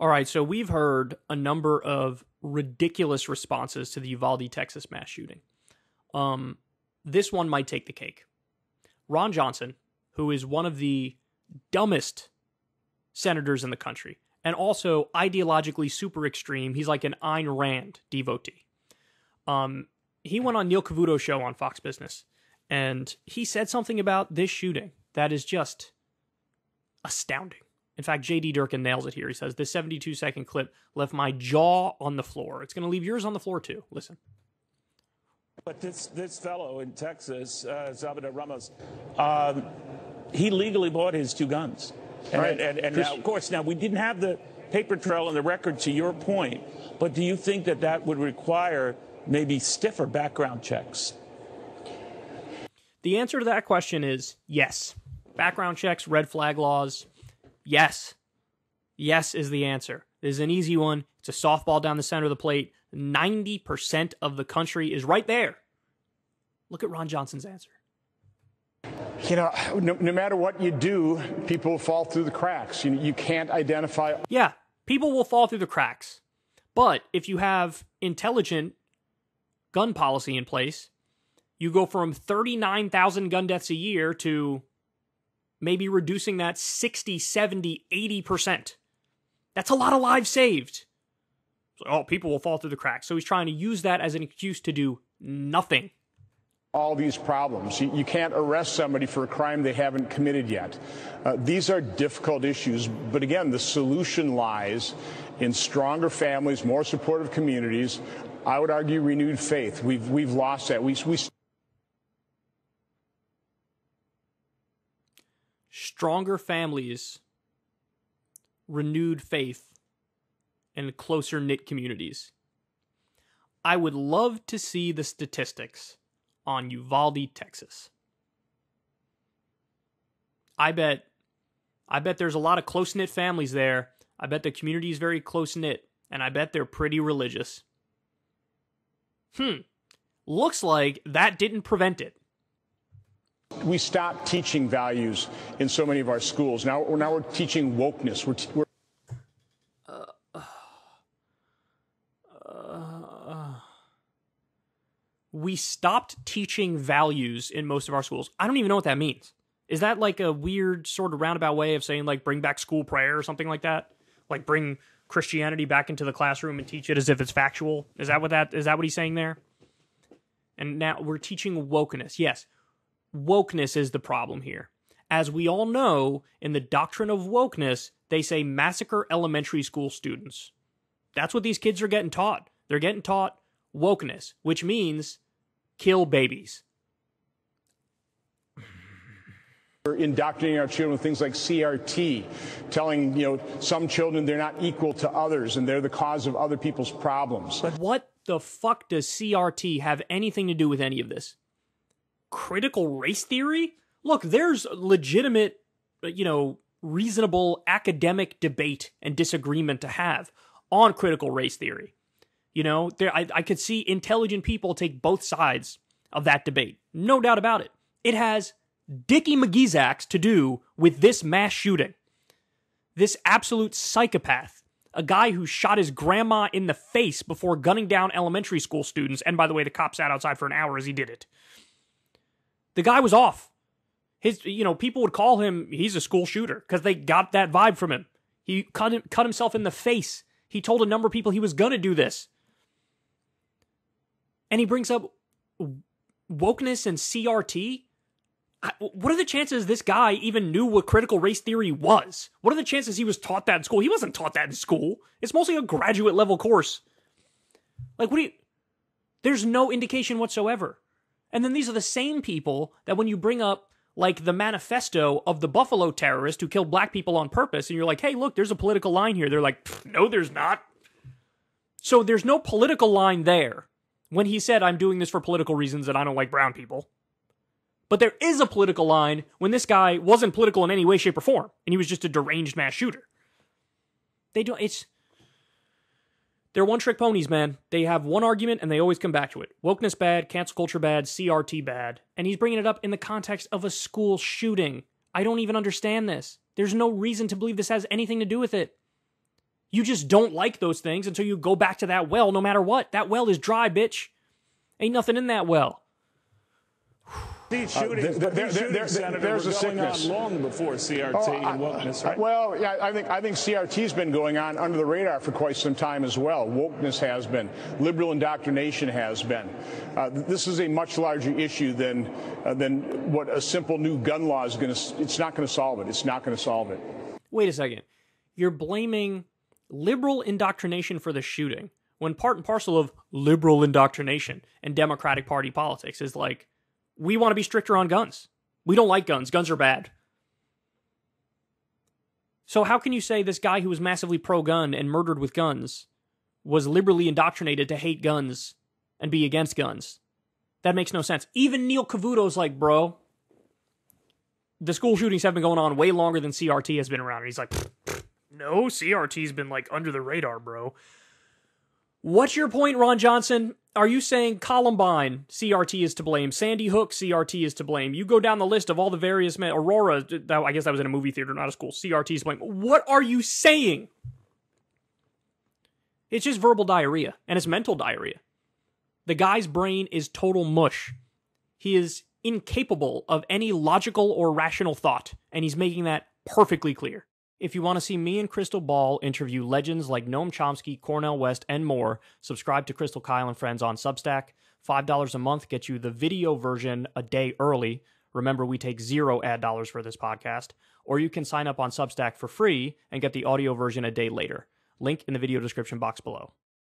All right, so we've heard a number of ridiculous responses to the Uvalde, Texas mass shooting. This one might take the cake. Ron Johnson, who is one of the dumbest senators in the country, and also ideologically super extreme. He's like an Ayn Rand devotee. He went on Neil Cavuto's show on Fox Business, and he said something about this shooting that is just astounding. In fact, J.D. Durkin nails it here. He says, this 72-second clip left my jaw on the floor. It's going to leave yours on the floor, too. Listen. But this fellow in Texas, Zabita Ramos, he legally bought his 2 guns. And now, of course, now we didn't have the paper trail and the record, to your point, but do you think that that would require maybe stiffer background checks? The answer to that question is yes. Background checks, red flag laws, yes. Yes is the answer. This is an easy one. It's a softball down the center of the plate. 90% of the country is right there. Look at Ron Johnson's answer. You know, no matter what you do, people fall through the cracks. You can't identify. Yeah, people will fall through the cracks. But if you have intelligent gun policy in place, you go from 39,000 gun deaths a year to maybe reducing that 60, 70, 80%. That's a lot of lives saved. So, oh, people will fall through the cracks. So he's trying to use that as an excuse to do nothing. All these problems. You can't arrest somebody for a crime they haven't committed yet. These are difficult issues, but again, the solution lies in stronger families, more supportive communities. I would argue renewed faith. We've lost that. Stronger families, renewed faith, and closer-knit communities. I would love to see the statistics on Uvalde, Texas. I bet there's a lot of close-knit families there. I bet the community is very close-knit, and I bet they're pretty religious. Looks like that didn't prevent it. We stopped teaching values in so many of our schools. Now we're teaching wokeness. We stopped teaching values in most of our schools. I don't even know what that means. Is that like a weird sort of roundabout way of saying like bring back school prayer or something like that? Like bring Christianity back into the classroom and teach it as if it's factual? Is that what he's saying there? And now we're teaching wokeness. Yes, wokeness is the problem here. As we all know, in the doctrine of wokeness, they say massacre elementary school students. That's what these kids are getting taught. They're getting taught wokeness, which means kill babies. We're indoctrinating our children with things like CRT, telling, some children they're not equal to others and they're the cause of other people's problems. What the fuck does CRT have anything to do with any of this? Critical race theory? Look, there's legitimate, reasonable academic debate and disagreement to have on critical race theory. I could see intelligent people take both sides of that debate. No doubt about it. It has Dickie McGee's axe to do with this mass shooting. This absolute psychopath. A guy who shot his grandma in the face before gunning down elementary school students. And by the way, the cop sat outside for an hour as he did it. The guy was off. People would call him, he's a school shooter, because they got that vibe from him. He cut himself in the face. He told a number of people he was going to do this. And he brings up wokeness and CRT. What are the chances this guy even knew what critical race theory was? What are the chances he was taught that in school? He wasn't taught that in school. It's mostly a graduate level course. There's no indication whatsoever. And then these are the same people that when you bring up like the manifesto of the Buffalo terrorist who killed black people on purpose, and you're like, hey, look, there's a political line here. They're like, no, there's not. So there's no political line there when he said, I'm doing this for political reasons and I don't like brown people. But there is a political line when this guy wasn't political in any way, shape, or form, and he was just a deranged mass shooter. They're one-trick ponies, man. They have one argument, and they always come back to it. Wokeness bad, cancel culture bad, CRT bad. And he's bringing it up in the context of a school shooting. I don't even understand this. There's no reason to believe this has anything to do with it. You just don't like those things until you go back to that well no matter what. That well is dry, bitch. Ain't nothing in that well. These shootings, Senator, there's were a going sickness. on long before CRT and wokeness, right? Well, yeah, I think CRT's been going on under the radar for quite some time as well. Wokeness has been. Liberal indoctrination has been. This is a much larger issue than what a simple new gun law is going to. It's not going to solve it. It's not going to solve it. Wait a second. You're blaming liberal indoctrination for the shooting when part and parcel of liberal indoctrination and Democratic Party politics is like, we want to be stricter on guns. We don't like guns. Guns are bad. So how can you say this guy who was massively pro-gun and murdered with guns was liberally indoctrinated to hate guns and be against guns? That makes no sense. Even Neil Cavuto's like, bro, the school shootings have been going on way longer than CRT has been around. And he's like, no, CRT's been like under the radar, bro. What's your point, Ron Johnson? Are you saying Columbine, CRT is to blame, Sandy Hook, CRT is to blame? You go down the list of all the various men, Aurora, I guess that was in a movie theater, not a school, CRT is to blame. What are you saying? It's just verbal diarrhea, and it's mental diarrhea. The guy's brain is total mush. He is incapable of any logical or rational thought, and he's making that perfectly clear. If you want to see me and Crystal Ball interview legends like Noam Chomsky, Cornel West, and more, subscribe to Crystal, Kyle, and Friends on Substack. $5 a month gets you the video version a day early. Remember, we take 0 ad dollars for this podcast. Or you can sign up on Substack for free and get the audio version a day later. Link in the video description box below.